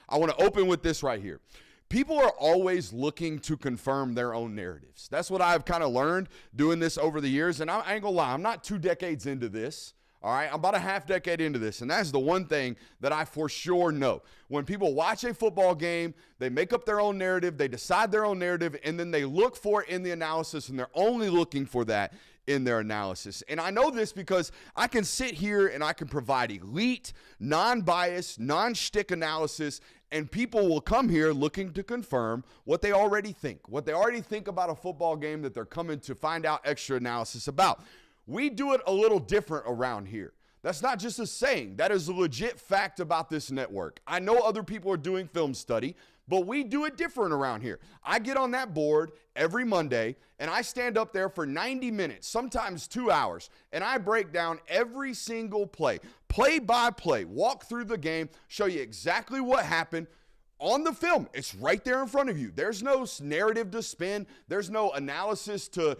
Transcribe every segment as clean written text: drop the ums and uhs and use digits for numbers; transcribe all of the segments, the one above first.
I want to open with this right here. People are always looking to confirm their own narratives. That's what I've kind of learned doing this over the years. And I ain't gonna lie, I'm not 2 decades into this. All right, I'm about a half decade into this, and that's the one thing that I for sure know. When people watch a football game, they make up their own narrative, they decide their own narrative, and then they look for it in the analysis, and they're only looking for that in their analysis. And I know this because I can sit here and I can provide elite, non-biased, non-shtick analysis, and people will come here looking to confirm what they already think about a football game that they're coming to find out extra analysis about. We do it a little different around here. That's not just a saying. That is a legit fact about this network. I know other people are doing film study, but we do it different around here. I get on that board every Monday, and I stand up there for 90 minutes, sometimes 2 hours, and I break down every single play by play, walk through the game, show you exactly what happened, on the film. It's right there in front of you. There's no narrative to spin. There's no analysis to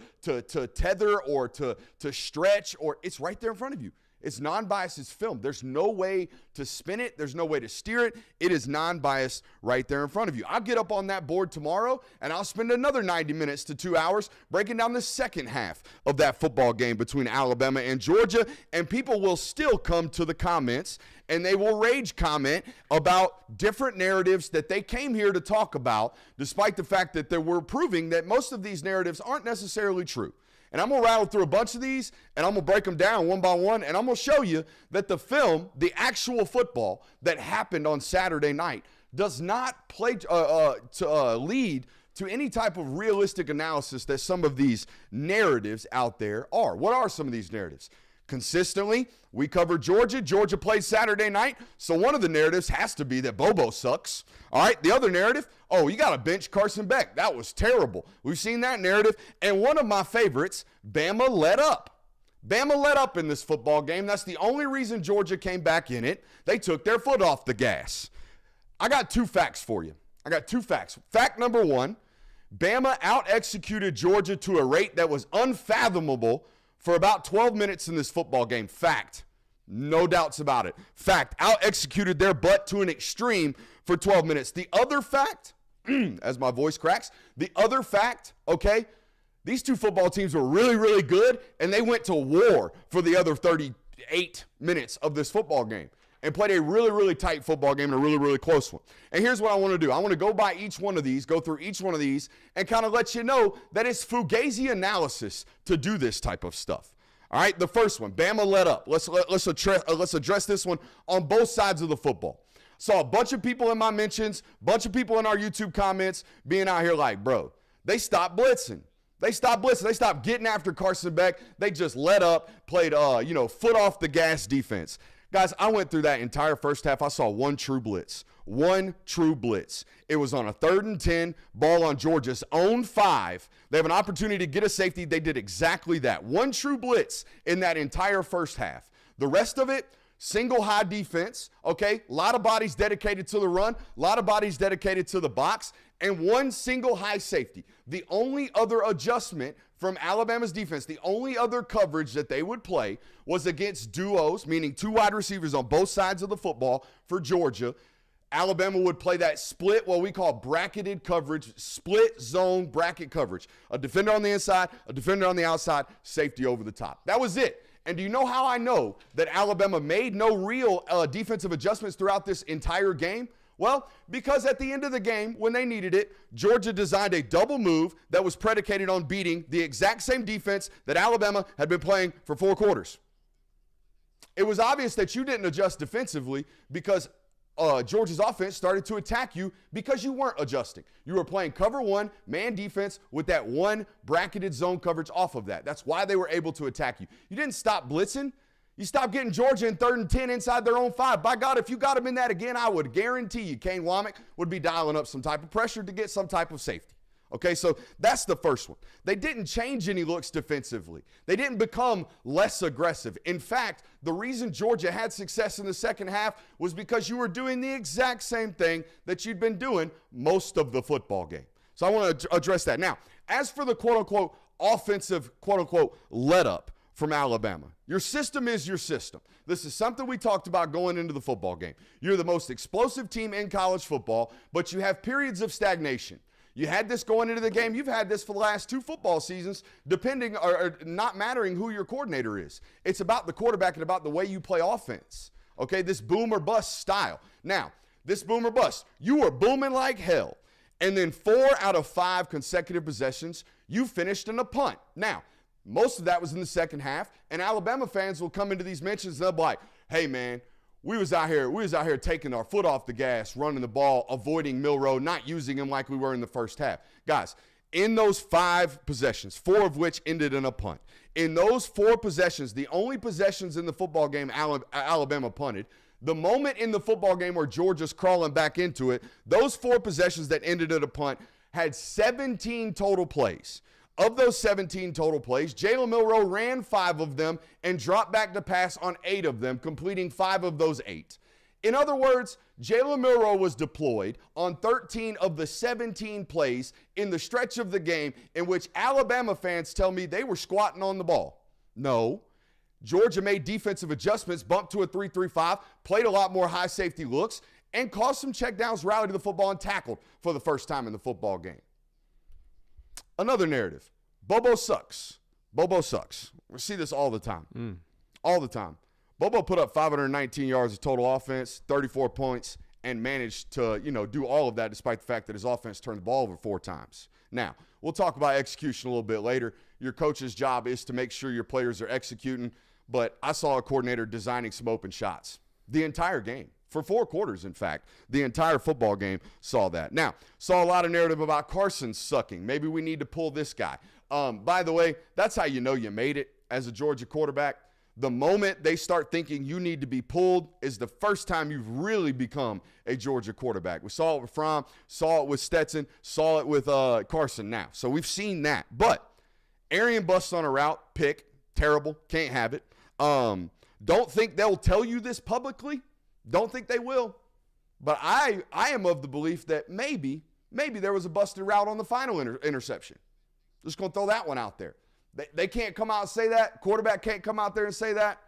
tether or to stretch, or it's right there in front of you. It's non-biased, it's film. There's no way to spin it. There's no way to steer it. It is non-biased right there in front of you. I'll get up on that board tomorrow, and I'll spend another 90 minutes to 2 hours breaking down the second half of that football game between Alabama and Georgia, and people will still come to the comments, and they will rage comment about different narratives that they came here to talk about, despite the fact that they were proving that most of these narratives aren't necessarily true. And I'm going to rattle through a bunch of these, and I'm going to break them down one by one, and I'm going to show you that the film, the actual football that happened on Saturday night, does not lead to any type of realistic analysis that some of these narratives out there are. What are some of these narratives? Consistently, we cover Georgia. Georgia played Saturday night, so one of the narratives has to be that Bobo sucks. All right, the other narrative, oh, you got to bench Carson Beck. That was terrible. We've seen that narrative. And one of my favorites, Bama let up. Bama let up in this football game. That's the only reason Georgia came back in it. They took their foot off the gas. I got 2 facts for you. Fact number 1, Bama out-executed Georgia to a rate that was unfathomable for about 12 minutes in this football game. Fact. No doubts about it. Fact. Out-executed their butt to an extreme for 12 minutes. The other fact, as my voice cracks, the other fact, okay, these 2 football teams were really, really good, and they went to war for the other 38 minutes of this football game and played a really, really tight football game and a really, really close one. And here's what I want to do. I want to go by each one of these, go through each one of these, and kind of let you know that it's fugazi analysis to do this type of stuff. All right, the first one, Bama let up. Let's address this one on both sides of the football. Saw a bunch of people in my mentions, bunch of people in our YouTube comments being out here like, bro, they stopped blitzing. They stopped getting after Carson Beck. They just let up, played, foot off the gas defense. Guys, I went through that entire first half. I saw one true blitz. It was on a 3rd and 10, ball on Georgia's own 5. They have an opportunity to get a safety. They did exactly that. One true blitz in that entire first half. The rest of it, single high defense, okay? A lot of bodies dedicated to the run, a lot of bodies dedicated to the box, and one single high safety. The only other adjustment from Alabama's defense, the only other coverage that they would play was against duos, meaning 2 wide receivers on both sides of the football for Georgia. Alabama would play that split, what we call bracketed coverage, split zone bracket coverage. A defender on the inside, a defender on the outside, safety over the top. That was it. And do you know how I know that Alabama made no real defensive adjustments throughout this entire game? Well, because at the end of the game, when they needed it, Georgia designed a double move that was predicated on beating the exact same defense that Alabama had been playing for 4 quarters. It was obvious that you didn't adjust defensively because Georgia's offense started to attack you because you weren't adjusting. You were playing cover 1, man defense with that one bracketed zone coverage off of that. That's why they were able to attack you. You didn't stop blitzing. You stopped getting Georgia in 3rd and 10 inside their own 5. By God, if you got them in that again, I would guarantee you Kane Womack would be dialing up some type of pressure to get some type of safety. Okay, so that's the first one. They didn't change any looks defensively. They didn't become less aggressive. In fact, the reason Georgia had success in the second half was because you were doing the exact same thing that you'd been doing most of the football game. So I want to address that. Now, as for the quote-unquote offensive quote-unquote let up from Alabama. Your system is your system. This is something we talked about going into the football game. You're the most explosive team in college football, but you have periods of stagnation. You had this going into the game. You've had this for the last 2 football seasons, depending or not mattering who your coordinator is. It's about the quarterback and about the way you play offense. Okay, this boom or bust style. Now, this boom or bust, you were booming like hell. And then 4 out of 5 consecutive possessions, you finished in a punt. Now, most of that was in the second half, and Alabama fans will come into these mentions and they'll be like, hey, man, we was out here taking our foot off the gas, running the ball, avoiding Milroe, not using him like we were in the first half. Guys, in those 5 possessions, 4 of which ended in a punt, in those 4 possessions, the only possessions in the football game Alabama punted, the moment in the football game where Georgia's crawling back into it, those 4 possessions that ended in a punt had 17 total plays. Of those 17 total plays, Jalen Milroe ran 5 of them and dropped back to pass on 8 of them, completing 5 of those 8. In other words, Jalen Milroe was deployed on 13 of the 17 plays in the stretch of the game in which Alabama fans tell me they were squatting on the ball. No. Georgia made defensive adjustments, bumped to a 3-3-5, played a lot more high safety looks, and caused some checkdowns, rallied to the football, and tackled for the first time in the football game. Another narrative. Bobo sucks. Bobo sucks. We see this all the time. All the time. Bobo put up 519 yards of total offense, 34 points, and managed to, do all of that despite the fact that his offense turned the ball over 4 times. Now, we'll talk about execution a little bit later. Your coach's job is to make sure your players are executing, but I saw a coordinator designing some open shots the entire game. For 4 quarters, in fact. The entire football game saw that. Now, saw a lot of narrative about Carson sucking. Maybe we need to pull this guy. By the way, that's how you know you made it as a Georgia quarterback. The moment they start thinking you need to be pulled is the first time you've really become a Georgia quarterback. We saw it with Fromm, saw it with Stetson, saw it with Carson now. So we've seen that. But Arian busts on a route, pick, terrible, can't have it. Don't think they'll tell you this publicly. Don't think they will. But I am of the belief that maybe there was a busted route on the final interception. Just going to throw that one out there. They can't come out and say that. Quarterback can't come out there and say that.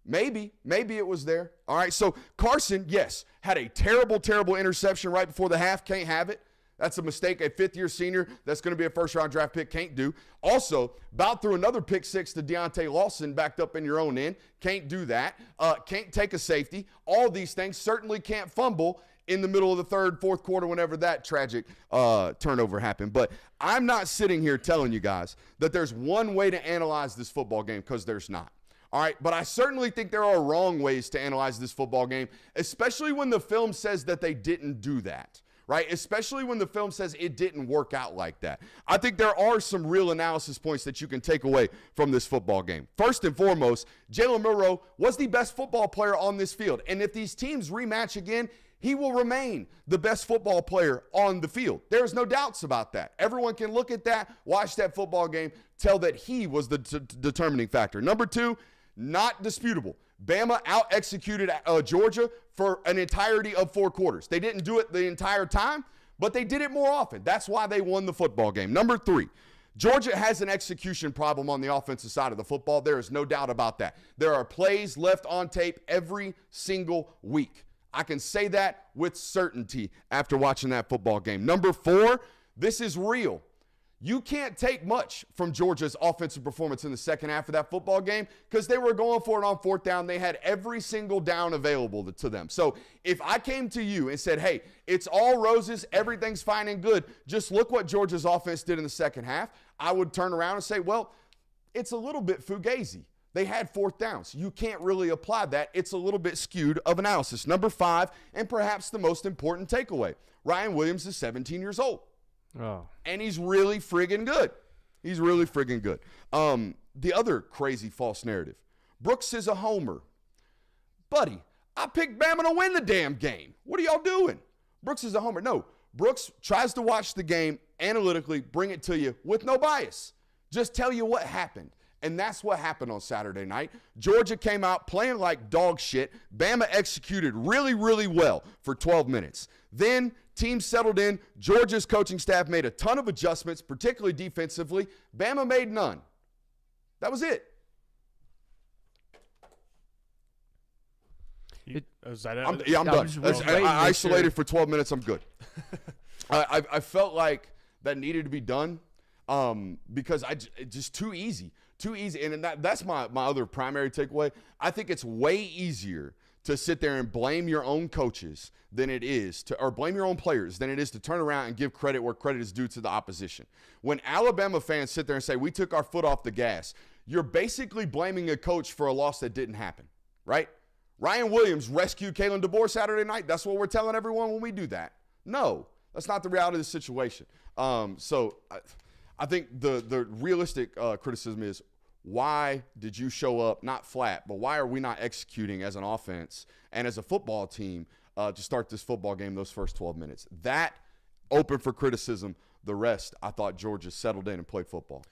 Maybe it was there. All right, so Carson, yes, had a terrible, terrible interception right before the half. Can't have it. That's a mistake a 5th-year senior that's going to be a first-round draft pick can't do. Also, about threw another pick 6 to Deontay Lawson backed up in your own end. Can't do that. Can't take a safety. All these things. Certainly can't fumble in the middle of the 3rd, 4th quarter whenever that tragic turnover happened. But I'm not sitting here telling you guys that there's one way to analyze this football game, because there's not. All right, but I certainly think there are wrong ways to analyze this football game, especially when the film says that they didn't do that. Right? Especially when the film says it didn't work out like that. I think there are some real analysis points that you can take away from this football game. First and foremost, Jalen Milroe was the best football player on this field. And if these teams rematch again, he will remain the best football player on the field. There's no doubts about that. Everyone can look at that, watch that football game, tell that he was the determining factor. Number 2, not disputable. Bama out-executed Georgia for an entirety of 4 quarters. They didn't do it the entire time, but they did it more often. That's why they won the football game. Number 3, Georgia has an execution problem on the offensive side of the football. There is no doubt about that. There are plays left on tape every single week. I can say that with certainty after watching that football game. Number 4, this is real. You can't take much from Georgia's offensive performance in the second half of that football game, because they were going for it on 4th down. They had every single down available to them. So if I came to you and said, hey, it's all roses, everything's fine and good, just look what Georgia's offense did in the second half, I would turn around and say, well, it's a little bit fugazi. They had 4th downs. You can't really apply that. It's a little bit skewed of analysis. Number 5, and perhaps the most important takeaway, Ryan Williams is 17 years old. Oh. And he's really friggin' good. He's really friggin' good. The other crazy false narrative, Brooks is a homer. Buddy, I picked Bama to win the damn game. What are y'all doing? Brooks is a homer. No, Brooks tries to watch the game analytically, bring it to you with no bias. Just tell you what happened. And that's what happened on Saturday night. Georgia came out playing like dog shit. Bama executed really, really well for 12 minutes. Then team settled in. Georgia's coaching staff made a ton of adjustments, particularly defensively. Bama made none. That was it. Is that it? I'm done. I isolated for 12 minutes. I'm good. I felt like that needed to be done because it's just too easy. And that's my other primary takeaway. I think it's way easier to sit there and blame your own coaches than it is or blame your own players than it is to turn around and give credit where credit is due to the opposition. When Alabama fans sit there and say, we took our foot off the gas, you're basically blaming a coach for a loss that didn't happen, right? Ryan Williams rescued Kalen DeBoer Saturday night. That's what we're telling everyone when we do that. No, that's not the reality of the situation. So I think the realistic criticism is, why did you show up not flat, but why are we not executing as an offense and as a football team to start this football game those first 12 minutes? That open for criticism. The rest, I thought Georgia settled in and played football.